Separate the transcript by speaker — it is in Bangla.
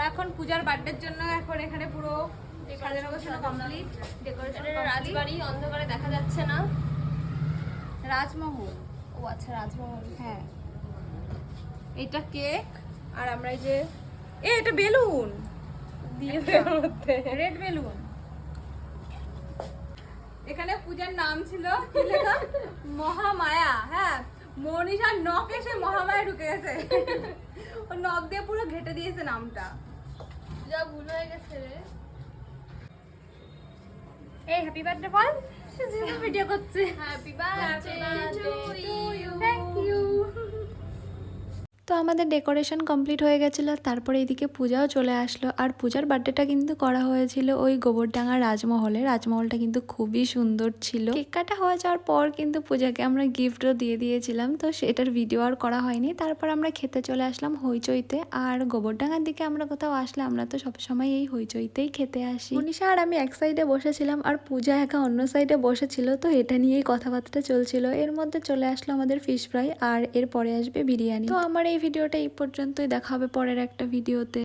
Speaker 1: আমরা এখন পূজার বার্থডের জন্য এখন এখানে পুরো সাজানো গোছানো কমপ্লিট। ডেকোরেশন
Speaker 2: রাজবাড়ি অন্ধকারে দেখা যাচ্ছে না।
Speaker 1: রাজমহল।
Speaker 2: ও আচ্ছা, রাজমহল।
Speaker 1: হ্যাঁ, এটা কেক আর আমরা এই যে এটা বেলুন
Speaker 2: দিয়ে
Speaker 1: রেড বেলুন। এখানে পূজার নাম ছিল কি লেখা? মহামায়া। হ্যাঁ, মনীষার নখ এসে মহামায়া ঢুকে গেছে। ও নখ দিয়ে পুরো ঘেটে দিয়েছে নামটা।
Speaker 2: যা ভুল হয়ে গেছে রে।
Speaker 1: এই হ্যাপি বার্থডে বল। সুজিও ভিডিও করছে।
Speaker 2: Happy birthday to you.
Speaker 1: Thank you.
Speaker 3: তো আমাদের ডেকোরেশন কমপ্লিট হয়ে গেছিলো, তারপরে এদিকে পূজাও চলে আসলো। আর পূজার বার্থডেটা কিন্তু করা হয়েছিল ওই গোবরডাঙ্গা রাজমহলে। রাজমহলটা কিন্তু খুবই সুন্দর ছিল। কেক কাটা হয়ে যাওয়ার পর কিন্তু পূজাকে আমরা গিফটও দিয়ে দিয়েছিলাম, তো সেটার ভিডিও আর করা হয়নি। তারপর আমরা খেতে চলে আসলাম হইচইতে। আর গোবরডাঙ্গার দিকে আমরা কোথাও আসলে আমরা তো সবসময় এই হইচইতেই খেতে আসি। মনীষা আর আমি এক সাইডে বসেছিলাম আর পূজা একা অন্য সাইডে বসেছিল, তো এটা নিয়েই কথাবার্তা চলছিল। এর মধ্যে চলে আসলো আমাদের ফিশ ফ্রাই আর এরপরে আসবে বিরিয়ানি। তো আমার এই ভিডিওটা এই পর্যন্তই, দেখা হবে পরের একটা ভিডিওতে।